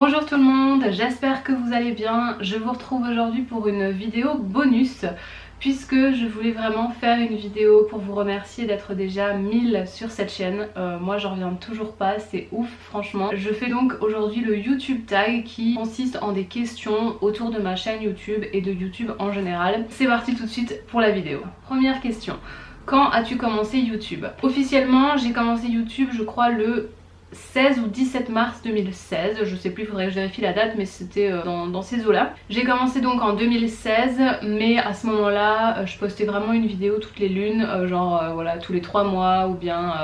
Bonjour tout le monde, j'espère que vous allez bien. Je vous retrouve aujourd'hui pour une vidéo bonus puisque je voulais vraiment faire une vidéo pour vous remercier d'être déjà 1000 sur cette chaîne. Moi j'en reviens toujours pas, c'est ouf franchement. Je fais donc aujourd'hui le YouTube tag qui consiste en des questions autour de ma chaîne YouTube et de YouTube en général. C'est parti tout de suite pour la vidéo. Première question, quand as-tu commencé YouTube? Officiellement j'ai commencé YouTube je crois le 16 ou 17 mars 2016, je sais plus, il faudrait que je vérifie la date, mais c'était dans ces eaux là. J'ai commencé donc en 2016, mais à ce moment là je postais vraiment une vidéo toutes les lunes, voilà, tous les 3 mois ou bien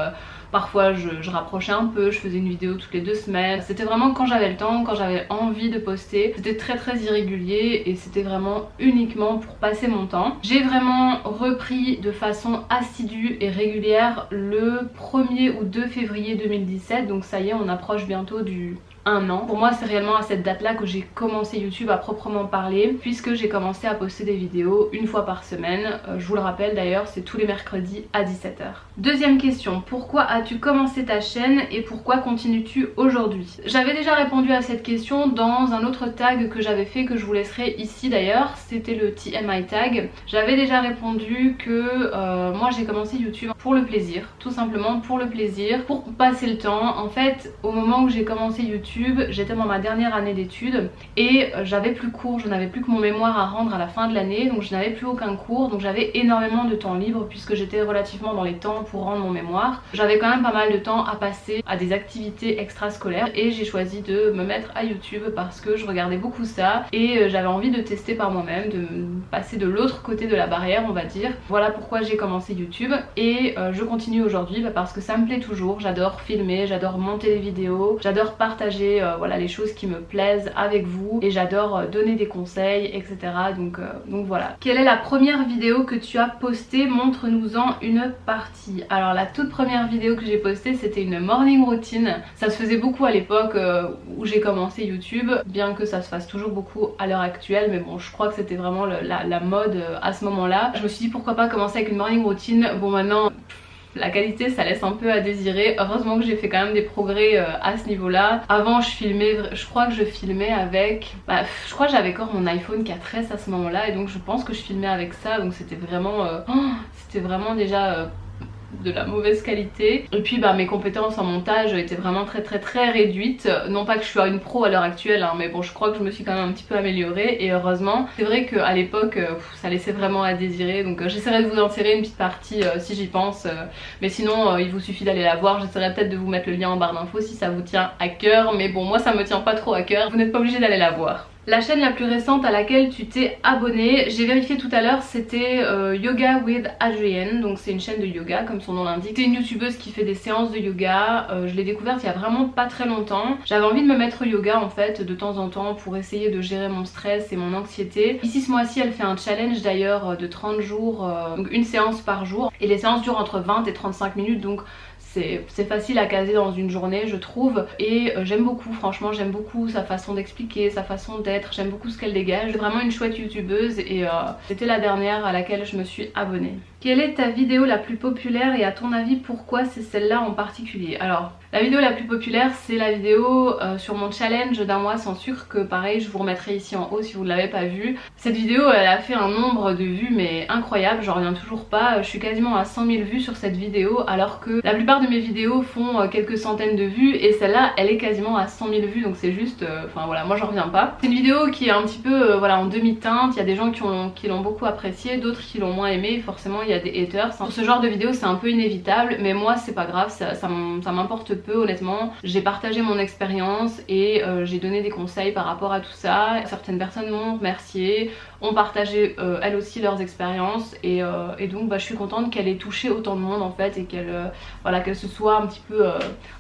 parfois je rapprochais un peu, je faisais une vidéo toutes les 2 semaines. C'était vraiment quand j'avais le temps, quand j'avais envie de poster. C'était très irrégulier et c'était vraiment uniquement pour passer mon temps. J'ai vraiment repris de façon assidue et régulière le 1er ou 2 février 2017. Donc ça y est, on approche bientôt du 1 an. Pour moi c'est réellement à cette date là que j'ai commencé YouTube à proprement parler, puisque j'ai commencé à poster des vidéos une fois par semaine. Je vous le rappelle d'ailleurs, c'est tous les mercredis à 17 h. Deuxième question, pourquoi as-tu commencé ta chaîne et pourquoi continues-tu aujourd'hui? J'avais déjà répondu à cette question dans un autre tag que j'avais fait, que je vous laisserai ici d'ailleurs, c'était le TMI tag. J'avais déjà répondu que moi j'ai commencé YouTube pour le plaisir, tout simplement pour le plaisir, pour passer le temps. En fait au moment où j'ai commencé YouTube, j'étais dans ma dernière année d'études et j'avais plus cours, je n'avais plus que mon mémoire à rendre à la fin de l'année, donc je n'avais plus aucun cours, donc j'avais énormément de temps libre puisque j'étais relativement dans les temps pour rendre mon mémoire. J'avais quand même pas mal de temps à passer à des activités extrascolaires et j'ai choisi de me mettre à YouTube parce que je regardais beaucoup ça et j'avais envie de tester par moi-même, de passer de l'autre côté de la barrière on va dire. Voilà pourquoi j'ai commencé YouTube et je continue aujourd'hui parce que ça me plaît toujours. J'adore filmer, j'adore monter des vidéos, j'adore partager voilà, les choses qui me plaisent avec vous et j'adore donner des conseils etc. Donc voilà. Quelle est la première vidéo que tu as postée? Montre-nous-en une partie. Alors la toute première vidéo que j'ai postée c'était une morning routine. Ça se faisait beaucoup à l'époque où j'ai commencé YouTube, bien que ça se fasse toujours beaucoup à l'heure actuelle, mais bon je crois que c'était vraiment la mode à ce moment là. Je me suis dit pourquoi pas commencer avec une morning routine. Bon maintenant la qualité ça laisse un peu à désirer. Heureusement que j'ai fait quand même des progrès à ce niveau là. Avant je filmais, je crois que je filmais avec je crois que j'avais encore mon iPhone 4S à ce moment là et donc je pense que je filmais avec ça, donc c'était vraiment déjà de la mauvaise qualité. Et puis mes compétences en montage étaient vraiment très réduites. Non pas que je suis une pro à l'heure actuelle mais bon je crois que je me suis quand même un petit peu améliorée et heureusement. C'est vrai qu'à l'époque ça laissait vraiment à désirer, donc j'essaierai de vous en tirer une petite partie si j'y pense, mais sinon il vous suffit d'aller la voir. J'essaierai peut-être de vous mettre le lien en barre d'infos si ça vous tient à cœur, mais bon moi ça me tient pas trop à cœur, vous n'êtes pas obligé d'aller la voir. La chaîne la plus récente à laquelle tu t'es abonnée, j'ai vérifié tout à l'heure, c'était Yoga with Adrienne, donc c'est une chaîne de yoga comme son nom l'indique. C'est une youtubeuse qui fait des séances de yoga, je l'ai découverte il y a vraiment pas très longtemps. J'avais envie de me mettre au yoga en fait de temps en temps pour essayer de gérer mon stress et mon anxiété. Ici ce mois-ci elle fait un challenge d'ailleurs de 30 jours, donc une séance par jour, et les séances durent entre 20 et 35 minutes, donc c'est facile à caser dans une journée je trouve, et j'aime beaucoup, franchement j'aime beaucoup sa façon d'expliquer, sa façon d'être, j'aime beaucoup ce qu'elle dégage. C'est vraiment une chouette youtubeuse et c'était la dernière à laquelle je me suis abonnée. Quelle est ta vidéo la plus populaire et à ton avis pourquoi c'est celle-là en particulier? Alors la vidéo la plus populaire c'est la vidéo sur mon challenge d'un mois sans sucre, que pareil je vous remettrai ici en haut si vous ne l'avez pas vue. Cette vidéo elle a fait un nombre de vues mais incroyable, j'en reviens toujours pas. Je suis quasiment à 100 000 vues sur cette vidéo alors que la plupart de mes vidéos font quelques centaines de vues et celle-là elle est quasiment à 100 000 vues, donc c'est juste enfin voilà, moi j'en reviens pas. C'est une vidéo qui est un petit peu voilà en demi-teinte, il y a des gens qui l'ont beaucoup appréciée, d'autres qui l'ont moins aimé, forcément il y a des haters. Pour ce genre de vidéo c'est un peu inévitable, mais moi c'est pas grave, ça m'importe peu honnêtement. J'ai partagé mon expérience et j'ai donné des conseils par rapport à tout ça. Certaines personnes m'ont remercié, ont partagé elles aussi leurs expériences et donc je suis contente qu'elle ait touché autant de monde en fait et qu'elle se soit un petit peu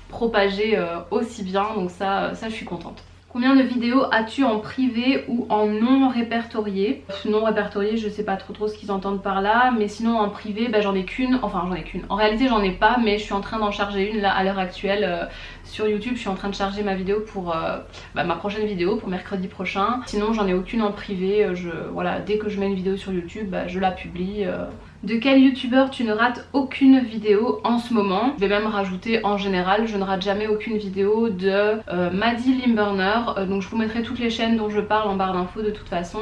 propagée aussi bien, donc ça je suis contente. Combien de vidéos as-tu en privé ou en non répertorié? Non répertorié, je sais pas trop ce qu'ils entendent par là, mais sinon en privé j'en ai qu'une, enfin j'en ai qu'une. En réalité j'en ai pas, mais je suis en train d'en charger une là à l'heure actuelle sur YouTube. Je suis en train de charger ma vidéo pour ma prochaine vidéo pour mercredi prochain. Sinon j'en ai aucune en privé, voilà, dès que je mets une vidéo sur YouTube je la publie. De quel youtubeur tu ne rates aucune vidéo en ce moment? Je vais même rajouter en général, je ne rate jamais aucune vidéo de Maddie Limburner. Donc je vous mettrai toutes les chaînes dont je parle en barre d'infos de toute façon.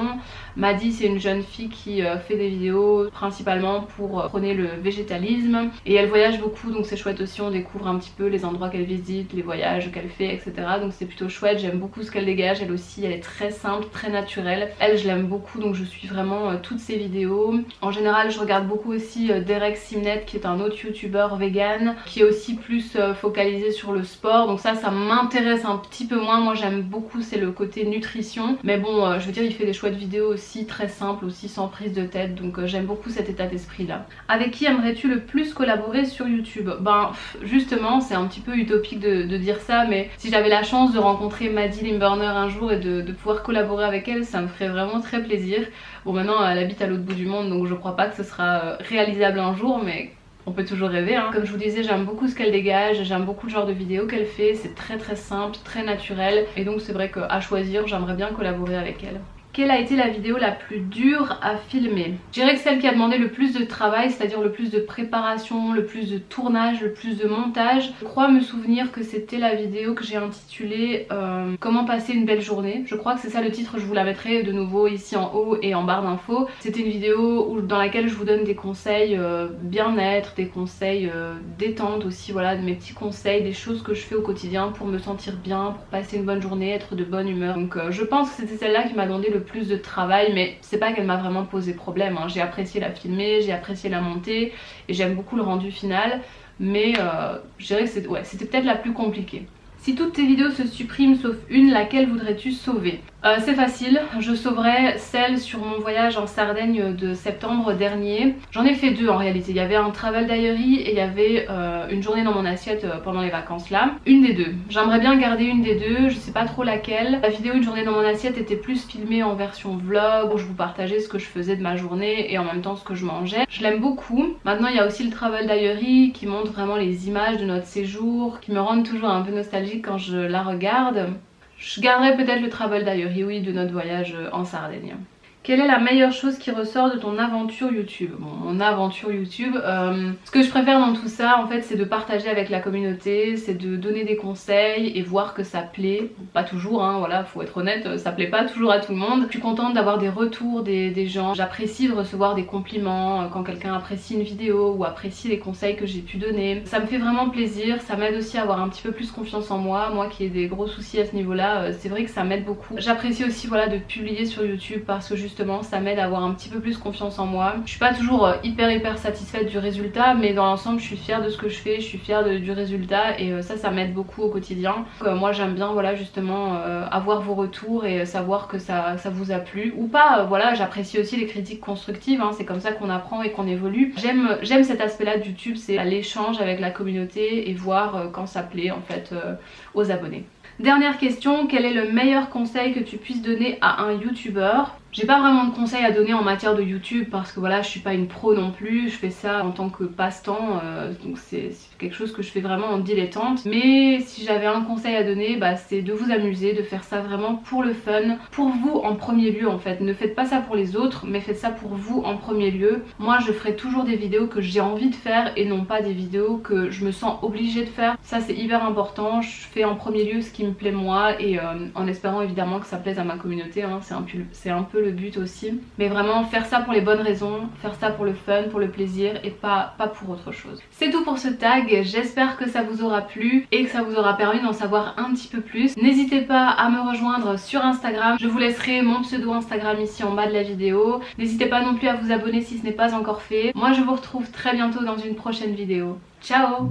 Maddie, c'est une jeune fille qui fait des vidéos principalement pour prôner le végétalisme et elle voyage beaucoup, donc c'est chouette aussi, on découvre un petit peu les endroits qu'elle visite, les voyages qu'elle fait, etc. Donc c'est plutôt chouette, j'aime beaucoup ce qu'elle dégage. Elle aussi, elle est très simple, très naturelle. Elle, je l'aime beaucoup, donc je suis vraiment toutes ses vidéos. En général, je regarde beaucoup aussi Derek Simnet, qui est un autre youtubeur vegan, qui est aussi plus focalisé sur le sport. Donc ça m'intéresse un petit peu moins. Moi j'aime beaucoup, c'est le côté nutrition. Mais bon, je veux dire, il fait des chouettes vidéos aussi, très simples aussi, sans prise de tête. Donc j'aime beaucoup cet état d'esprit là. Avec qui aimerais-tu le plus collaborer sur YouTube? Ben justement, c'est un petit peu utopique de dire ça, mais si j'avais la chance de rencontrer Maddie Limburner un jour et de pouvoir collaborer avec elle, ça me ferait vraiment très plaisir. Bon, maintenant elle habite à l'autre bout du monde, donc je crois pas que ce sera réalisable un jour, mais on peut toujours rêver hein. Comme je vous disais, j'aime beaucoup ce qu'elle dégage, j'aime beaucoup le genre de vidéos qu'elle fait, c'est très simple, très naturel, et donc c'est vrai qu'à choisir, j'aimerais bien collaborer avec elle. Quelle a été la vidéo la plus dure à filmer? Je dirais que celle qui a demandé le plus de travail, c'est-à-dire le plus de préparation, le plus de tournage, le plus de montage. Je crois me souvenir que c'était la vidéo que j'ai intitulée Comment passer une belle journée. Je crois que c'est ça le titre, je vous la mettrai de nouveau ici en haut et en barre d'infos. C'était une vidéo dans laquelle je vous donne des conseils bien-être, des conseils détente aussi, voilà, mes petits conseils, des choses que je fais au quotidien pour me sentir bien, pour passer une bonne journée, être de bonne humeur. Donc je pense que c'était celle-là qui m'a demandé le plus de travail, mais c'est pas qu'elle m'a vraiment posé problème hein. J'ai apprécié la filmer, j'ai apprécié la monter et j'aime beaucoup le rendu final, mais je dirais que c'était peut-être la plus compliquée. Si toutes tes vidéos se suppriment sauf une, laquelle voudrais-tu sauver? C'est facile, je sauverais celle sur mon voyage en Sardaigne de septembre dernier. J'en ai fait deux en réalité, il y avait un travel diary et il y avait une journée dans mon assiette pendant les vacances là. Une des deux, j'aimerais bien garder une des deux, je sais pas trop laquelle. La vidéo une journée dans mon assiette était plus filmée en version vlog, où je vous partageais ce que je faisais de ma journée et en même temps ce que je mangeais. Je l'aime beaucoup. Maintenant il y a aussi le travel diary qui montre vraiment les images de notre séjour, qui me rendent toujours un peu nostalgique quand je la regarde. Je garderai peut-être le travel diary, oui, de notre voyage en Sardaigne. Quelle est la meilleure chose qui ressort de ton aventure YouTube? Bon, mon aventure YouTube, ce que je préfère dans tout ça en fait, c'est de partager avec la communauté, c'est de donner des conseils et voir que ça plaît. Pas toujours hein, voilà, faut être honnête, ça plaît pas toujours à tout le monde. Je suis contente d'avoir des retours des gens, j'apprécie de recevoir des compliments quand quelqu'un apprécie une vidéo ou apprécie les conseils que j'ai pu donner. Ça me fait vraiment plaisir, ça m'aide aussi à avoir un petit peu plus confiance en moi, moi qui ai des gros soucis à ce niveau là, c'est vrai que ça m'aide beaucoup. J'apprécie aussi voilà de publier sur YouTube parce que justement ça m'aide à avoir un petit peu plus confiance en moi. Je suis pas toujours hyper satisfaite du résultat, mais dans l'ensemble je suis fière de ce que je fais, je suis fière du résultat et ça m'aide beaucoup au quotidien. Donc, moi j'aime bien voilà justement avoir vos retours et savoir que ça vous a plu ou pas. Voilà, j'apprécie aussi les critiques constructives hein, c'est comme ça qu'on apprend et qu'on évolue. J'aime cet aspect là de YouTube, c'est l'échange avec la communauté et voir quand ça plaît en fait aux abonnés. Dernière question, quel est le meilleur conseil que tu puisses donner à un youtubeur? J'ai pas vraiment de conseils à donner en matière de YouTube parce que voilà, je suis pas une pro non plus, je fais ça en tant que passe-temps, donc c'est quelque chose que je fais vraiment en dilettante. Mais si j'avais un conseil à donner, bah, c'est de vous amuser, de faire ça vraiment pour le fun, pour vous en premier lieu en fait. Ne faites pas ça pour les autres, mais faites ça pour vous en premier lieu. Moi je ferai toujours des vidéos que j'ai envie de faire et non pas des vidéos que je me sens obligée de faire. Ça c'est hyper important, je fais en premier lieu ce qui me plaît moi et en espérant évidemment que ça plaise à ma communauté, hein. C'est un peu le but aussi, mais vraiment faire ça pour les bonnes raisons, faire ça pour le fun, pour le plaisir et pas pour autre chose. C'est tout pour ce tag, j'espère que ça vous aura plu et que ça vous aura permis d'en savoir un petit peu plus. N'hésitez pas à me rejoindre sur Instagram, je vous laisserai mon pseudo Instagram ici en bas de la vidéo. N'hésitez pas non plus à vous abonner si ce n'est pas encore fait. Moi je vous retrouve très bientôt dans une prochaine vidéo. Ciao!